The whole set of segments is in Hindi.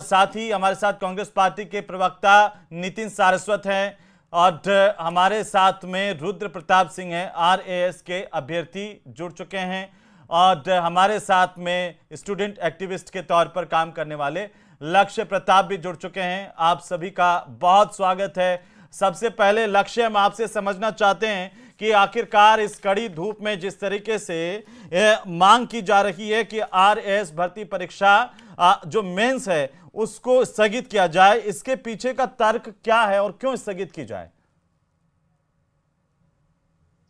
साथ ही हमारे साथ कांग्रेस पार्टी के प्रवक्ता नितिन सारस्वत हैं और हमारे साथ में रुद्र प्रताप सिंह हैं, आरएएस के अभ्यर्थी जुड़ चुके हैं और हमारे साथ में स्टूडेंट एक्टिविस्ट के तौर पर काम करने वाले लक्ष्य प्रताप भी जुड़ चुके हैं। आप सभी का बहुत स्वागत है। सबसे पहले लक्ष्य, हम आपसे समझना चाहते हैं कि आखिरकार इस कड़ी धूप में जिस तरीके से मांग की जा रही है कि आरएएस भर्ती परीक्षा जो मेंस है उसको स्थगित किया जाए, इसके पीछे का तर्क क्या है और क्यों स्थगित की जाए?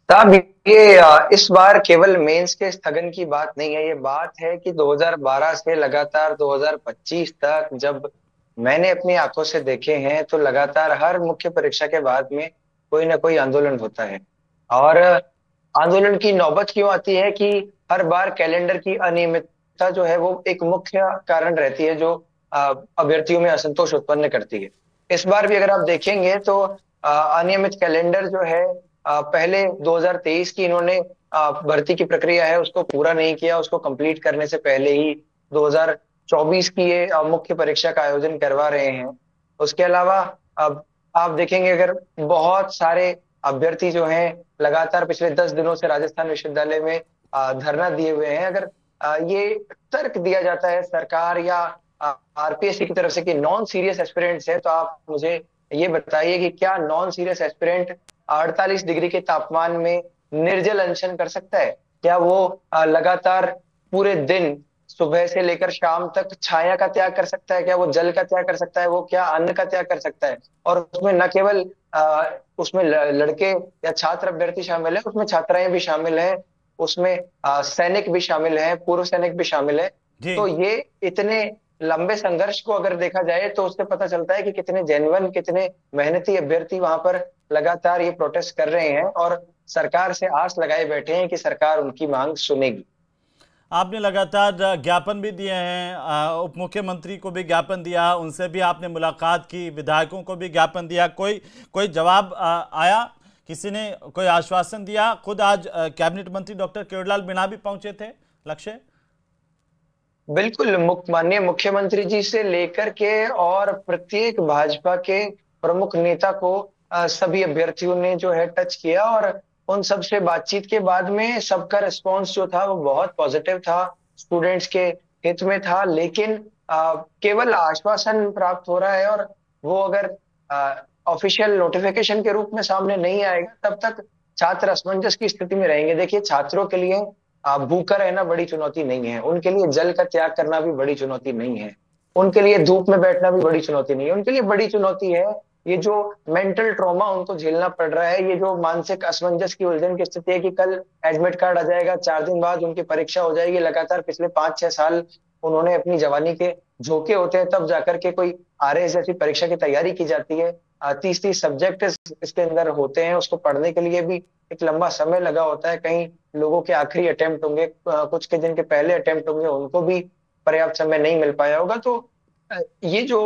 साहब, ये इस बार केवल मेंस के स्थगन की बात नहीं है। ये बात है कि 2012 से लगातार 2025 तक जब मैंने अपनी आंखों से देखे हैं तो लगातार हर मुख्य परीक्षा के बाद में कोई ना कोई आंदोलन होता है। और आंदोलन की नौबत क्यों आती है कि हर बार कैलेंडर की अनियमितता जो है वो एक मुख्य कारण रहती है जो अभ्यर्थियों में असंतोष उत्पन्न करती है। इस बार भी अगर आप देखेंगे तो अनियमित कैलेंडर जो है पहले 2023 की इन्होंने भर्ती की प्रक्रिया है उसको पूरा नहीं किया। उसको कंप्लीट करने से पहले ही 2024 की ये मुख्य परीक्षा का आयोजन करवा रहे हैं। उसके अलावा अब आप देखेंगे अगर बहुत सारे अभ्यर्थी जो हैं लगातार पिछले 10 दिनों से राजस्थान विश्वविद्यालय में धरना दिए हुए हैं। अगर ये तर्क दिया जाता है सरकार या आरपीएससी की तरफ से कि नॉन सीरियस एस्पिरेंट्स है, तो आप मुझे ये बताइए कि क्या नॉन सीरियस एस्पिरेंट 48 डिग्री के तापमान में निर्जल अनशन कर सकता है? क्या वो लगातार पूरे दिन सुबह से लेकर शाम तक छाया का त्याग कर सकता है? क्या वो जल का त्याग कर सकता है? वो क्या अन्न का त्याग कर सकता है? और उसमें न केवल उसमें लड़के या छात्र अभ्यर्थी शामिल है, उसमें छात्राएं भी शामिल हैं, उसमें सैनिक भी शामिल हैं, पूर्व सैनिक भी शामिल है। तो ये इतने लंबे संघर्ष को अगर देखा जाए तो उससे पता चलता है कि कितने जेन्युइन, कितने मेहनती अभ्यर्थी वहां पर लगातार ये प्रोटेस्ट कर रहे हैं और सरकार से आस लगाए बैठे हैं कि सरकार उनकी मांग सुनेगी। आपने लगातार ज्ञापन भी दिए हैं, उप मुख्यमंत्री को भी ज्ञापन दिया, उनसे भी आपने मुलाकात की, विधायकों को भी ज्ञापन दिया, कोई जवाब आया? किसी ने कोई आश्वासन दिया? खुद आज कैबिनेट मंत्री डॉक्टर किरोड़ीलाल मीणा भी पहुंचे थे। लक्ष्य, बिल्कुल, माननीय मुख्यमंत्री जी से लेकर के और प्रत्येक भाजपा के प्रमुख नेता को सभी अभ्यर्थियों ने जो है टच किया और उन सब से बातचीत के बाद में सबका रिस्पांस जो था वो बहुत पॉजिटिव था, स्टूडेंट्स के हित में था। लेकिन केवल आश्वासन प्राप्त हो रहा है और वो अगर ऑफिशियल नोटिफिकेशन के रूप में सामने नहीं आएगा तब तक छात्र असमंजस की स्थिति में रहेंगे। देखिए, छात्रों के लिए भूखा रहना बड़ी चुनौती नहीं है, उनके लिए जल का त्याग करना भी बड़ी चुनौती नहीं है, उनके लिए धूप में बैठना भी बड़ी चुनौती नहीं है। उनके लिए बड़ी चुनौती है ये जो मेंटल ट्रॉमा उनको झेलना पड़ रहा है, ये जो मानसिक असमंजस की उलझन की स्थिति है कि कल एडमिट कार्ड आ जाएगा, 4 दिन बाद उनकी परीक्षा हो जाएगी। लगातार पिछले 5-6 साल उन्होंने अपनी जवानी के झोंके होते हैं तब जाकर के कोई आरएएस जैसी परीक्षा की तैयारी की जाती है। 30-30 सब्जेक्ट इसके अंदर होते हैं, उसको पढ़ने के लिए भी एक लंबा समय लगा होता है। कई लोगों के आखिरी अटेम्प्ट होंगे, कुछ के जिनके पहले अटेम्प्ट होंगे उनको भी पर्याप्त समय नहीं मिल पाया होगा। तो ये जो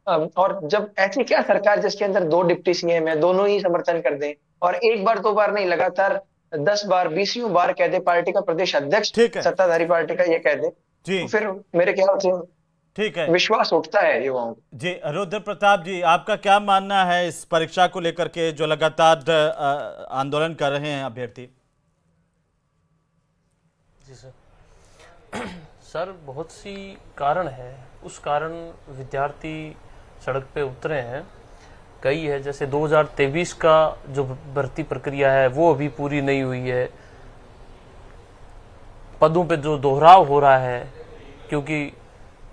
और जब ऐसी क्या सरकार जिसके अंदर 2 डिप्टी सीएम है, दोनों ही समर्थन कर दें और एक बार 2 बार नहीं लगातार 10 बार 20 बार कह दे, पार्टी का प्रदेश अध्यक्ष सत्ताधारी पार्टी का ये कह दे, तो फिर मेरे ख्याल से ठीक है, विश्वास उठता है युवाओं को। जी रुद्र प्रताप जी, आपका क्या मानना है इस परीक्षा को लेकर के जो लगातार आंदोलन कर रहे हैं अभ्यर्थी? जी सर, बहुत सी कारण है, उस कारण विद्यार्थी सड़क पे उतरे हैं। कई है, जैसे 2023 का जो भर्ती प्रक्रिया है वो अभी पूरी नहीं हुई है, पदों पे जो दोहराव हो रहा है क्योंकि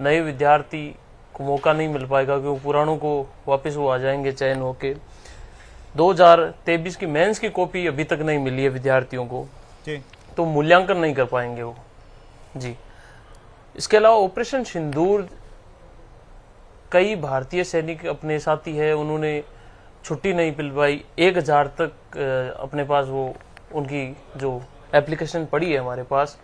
नए विद्यार्थी को मौका नहीं मिल पाएगा क्योंकि पुरानों को वापस वो आ जाएंगे चयन होके। 2023 की मेंस की कॉपी अभी तक नहीं मिली है विद्यार्थियों को, तो मूल्यांकन नहीं कर पाएंगे वो जी। इसके अलावा ऑपरेशन सिंदूर, कई भारतीय सैनिक अपने साथी है, उन्होंने छुट्टी नहीं मिल पाई, 1000 तक अपने पास वो उनकी जो एप्लीकेशन पड़ी है हमारे पास।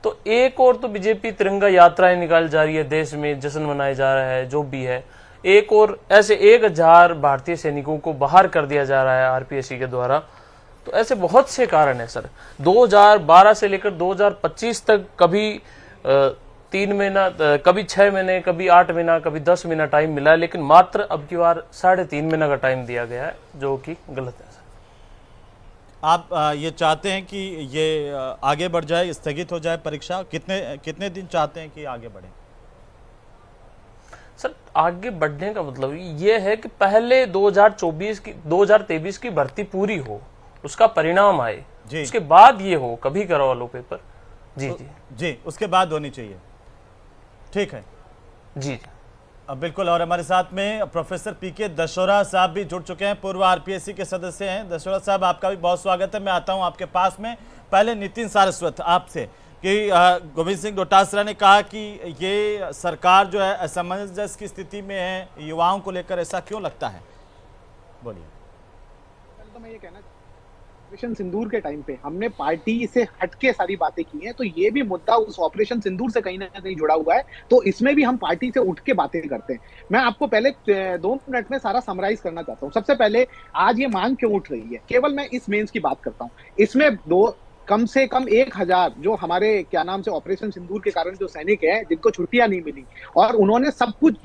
तो एक और तो बीजेपी तिरंगा यात्राएं निकाल जा रही है, देश में जश्न मनाया जा रहा है, जो भी है। एक और ऐसे 1000 भारतीय सैनिकों को बाहर कर दिया जा रहा है आरपीएससी के द्वारा। तो ऐसे बहुत से कारण है सर। 2012 से लेकर 2025 तक कभी 3 महीना, कभी 6 महीने, कभी 8 महीना, कभी 10 महीना टाइम मिला है, लेकिन मात्र अब की बार 3.5 महीना का टाइम दिया गया है, जो कि गलत है। आप ये चाहते हैं कि ये आगे बढ़ जाए, स्थगित हो जाए परीक्षा? कितने दिन चाहते हैं कि आगे बढ़े? सर, आगे बढ़ने का मतलब ये है कि पहले 2023 की भर्ती पूरी हो, उसका परिणाम आए, उसके बाद ये हो, कभी करवा लो पेपर। जी जी जी, उसके बाद होनी चाहिए। ठीक है जी। बिल्कुल। और हमारे साथ में प्रोफेसर पीके दशोरा साहब भी जुड़ चुके हैं, पूर्व आरपीएससी के सदस्य हैं। दशोरा साहब, आपका भी बहुत स्वागत है। मैं आता हूं आपके पास में। पहले नितिन सारस्वत आपसे कि गोविंद सिंह डोटासरा ने कहा कि ये सरकार जो है असमंजस की स्थिति में है, युवाओं को लेकर, ऐसा क्यों लगता है? बोलिए। तो मैं ये कहना, ऑपरेशन सिंदूर के टाइम पे हमने पार्टी से हटके सारी बातें की हैं, तो ये भी मुद्दा उस ऑपरेशन सिंदूर से कहीं ना कहीं जुड़ा हुआ है, तो इसमें भी हम पार्टी से उठ के बातें करते हैं। मैं आपको पहले 2 मिनट में सारा समराइज करना चाहता हूँ। सबसे पहले, आज ये मांग क्यों उठ रही है? केवल मैं इस मेंस की बात करता हूँ। इसमें कम से कम 1000 जो हमारे क्या नाम से ऑपरेशन सिंदूर के कारण जो सैनिक हैं, जिनको छुट्टियां नहीं मिली और उन्होंने सब कुछ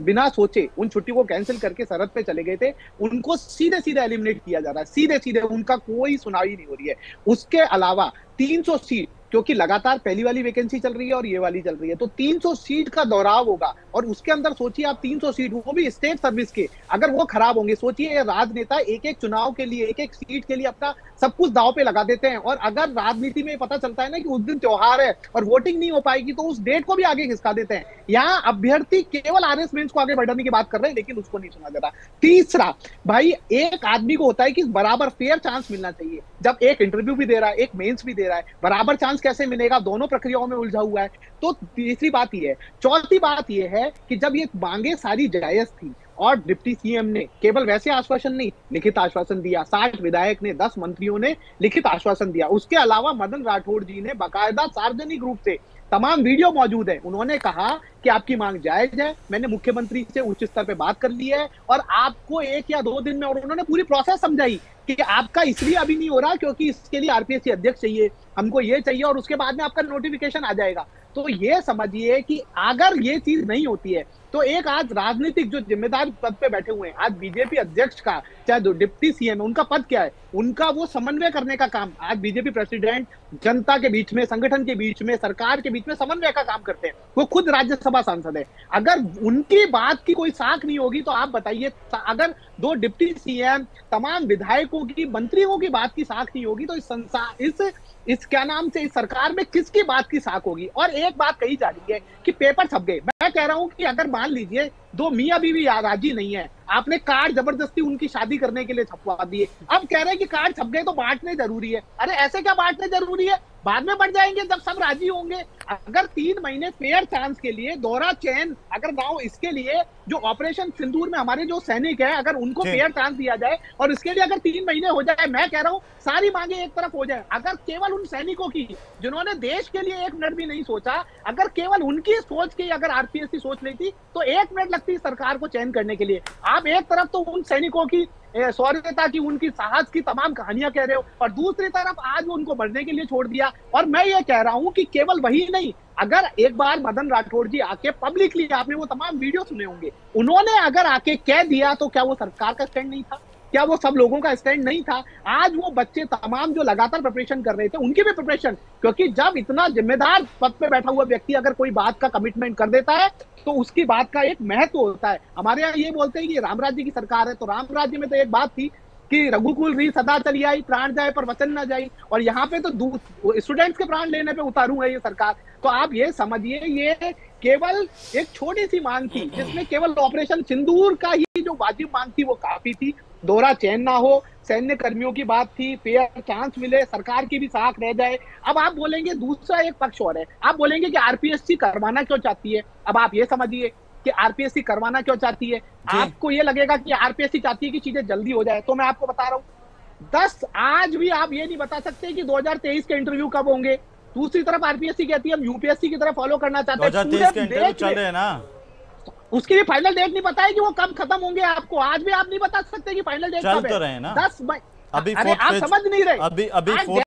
बिना सोचे उन छुट्टी को कैंसिल करके सरहद पे चले गए थे, उनको सीधे सीधे एलिमिनेट किया जा रहा है। सीधे सीधे उनका कोई सुनवाई नहीं हो रही है। उसके अलावा 300 सीट, क्योंकि लगातार पहली वाली वैकेंसी चल रही है और ये वाली चल रही है, तो 300 सीट का दोहराव होगा। और उसके अंदर सोचिए आप, 300 सीट, वो भी स्टेट सर्विस के, अगर वो खराब होंगे, सोचिए ये राजनेता एक एक चुनाव के लिए, एक एक सीट के लिए अपना सब कुछ दांव पे लगा देते हैं। और अगर राजनीति में पता चलता है ना कि उस दिन त्योहार है और वोटिंग नहीं हो पाएगी, तो उस डेट को भी आगे खिसका देते हैं। यहाँ अभ्यर्थी केवल आरएस मेंस को आगे बढ़ाने की बात कर रहे हैं, लेकिन उसको नहीं सुना जा रहा। तीसरा, भाई एक आदमी को होता है कि बराबर फेयर चांस मिलना चाहिए। जब एक इंटरव्यू भी दे रहा है, एक मेंस भी दे रहा है, बराबर चांस कैसे मिलेगा? दोनों प्रक्रियाओं में उलझा हुआ है। तो तीसरी बात ये है। चौथी बात ये है कि जब ये मांगे सारी जायज थी और डिप्टी सीएम ने केवल वैसे आश्वासन नहीं, लिखित आश्वासन दिया, 60 विधायक ने, 10 मंत्रियों ने लिखित आश्वासन दिया। उसके अलावा मदन राठौड़ जी ने बाकायदा सार्वजनिक रूप से, तमाम वीडियो मौजूद है, उन्होंने कहा कि आपकी मांग जायज है, मैंने मुख्यमंत्री से उच्च स्तर पे बात कर ली है और आपको 1 या 2 दिन में, और उन्होंने पूरी प्रोसेस समझाई कि आपका इसलिए अभी नहीं हो रहा क्योंकि इसके लिए आरपीएससी अध्यक्ष चाहिए, हमको ये चाहिए, और उसके बाद में आपका नोटिफिकेशन आ जाएगा। तो ये समझिए कि अगर ये चीज नहीं होती है तो एक आज राजनीतिक जो जिम्मेदार पद पे बैठे हुए हैं, आज बीजेपी अध्यक्ष का, चाहे जो डिप्टी सीएम है, उनका पद क्या है? उनका वो समन्वय करने का काम। आज बीजेपी प्रेसिडेंट जनता के बीच में, संगठन के बीच में, सरकार के बीच में समन्वय का काम करते हैं। वो खुद राज्यसभा सांसद है। अगर उनकी बात की कोई साख नहीं होगी तो आप बताइए, अगर 2 डिप्टी सीएम, तमाम विधायकों की, मंत्रियों की बात की साख नहीं होगी तो इस क्या नाम से इस सरकार में किसकी बात की साख होगी? और एक बात कही जा रही है कि पेपर छप गए। मैं कह रहा हूं कि अगर मान लीजिए 2 मियां बीवी राजी नहीं है, आपने कार्ड जबरदस्ती उनकी शादी करने के लिए छपवा दिए, अब कह रहे हैं कि कार्ड छप गए तो बांटने जरूरी है। अरे ऐसे क्या बांटने जरूरी है? बाद में बढ़ जाएंगे जब सब राजी होंगे। अगर 3 महीने फेयर चांस के लिए दोहरा चयन, अगर गांव, इसके लिए जो ऑपरेशन सिंदूर में हमारे जो सैनिक है, अगर उनको फेयर चांस दिया जाए और इसके लिए अगर 3 महीने हो जाए, मैं कह रहा हूं सारी मांगे एक तरफ हो जाए। अगर केवल उन सैनिकों की जिन्होंने देश के लिए 1 मिनट भी नहीं सोचा, अगर केवल उनकी सोच की अगर आरपीएससी सोच लेती तो 1 मिनट लगती सरकार को चयन करने के लिए। आप एक तरफ तो उन सैनिकों की शौर्यता की, उनकी साहस की तमाम कहानियां कह रहे हो, और दूसरी तरफ आज वो उनको बढ़ने के लिए छोड़ दिया। और मैं ये कह रहा हूं कि केवल वही नहीं, अगर एक बार मदन राठौड़ जी आके पब्लिकली, आपने वो तमाम वीडियो सुने होंगे, उन्होंने अगर आके कह दिया तो क्या वो सरकार का स्टैंड नहीं था? क्या वो सब लोगों का स्टैंड नहीं था? आज वो बच्चे तमाम जो लगातार प्रिपरेशन कर रहे थे, उनकी भी प्रिपरेशन, क्योंकि जब इतना जिम्मेदार पद पे बैठा हुआ व्यक्ति अगर कोई बात का कमिटमेंट कर देता है तो उसकी बात का एक महत्व होता है। हमारे यहाँ ये बोलते हैं कि राम राज्य की सरकार है, तो राम राज्य में तो एक बात थी कि रघुकुल री सदा चली आई, प्राण जाए पर वचन ना जाए, और यहाँ पे तो स्टूडेंट्स के प्राण लेने पे उतारू है ये सरकार। तो आप ये समझिए, ये केवल एक छोटी सी मांग थी, जिसमें केवल ऑपरेशन सिंदूर का ही जो वाजिब मांग थी वो काफी थी। दोहरा चयन ना हो, सैन्य कर्मियों की बात थी, फेयर चांस मिले, सरकार की भी साख रह जाए। अब आप बोलेंगे दूसरा एक पक्ष और है, आप बोलेंगे कि आरपीएससी करवाना क्यों चाहती है? अब आप ये समझिए कि आरपीएससी करवाना क्यों चाहती है। आपको ये लगेगा कि आरपीएससी चाहती है कि चीजें जल्दी हो जाए, तो मैं आपको बता रहा हूँ, आज भी आप ये नहीं बता सकते कि 2023 के इंटरव्यू कब होंगे। दूसरी तरफ आरपीएससी कहती है हम यूपीएससी की तरफ फॉलो करना चाहते हैं। 2023 के इंटरव्यू चल रहे हैं ना, उसकी भी फाइनल डेट नहीं पता है कि वो कब खत्म होंगे। आपको आज भी आप नहीं बता सकते कि फाइनल डेट कब है। चल तो रहे हैं ना, 10 मई। अभी अरे आप समझ नहीं रहे, अभी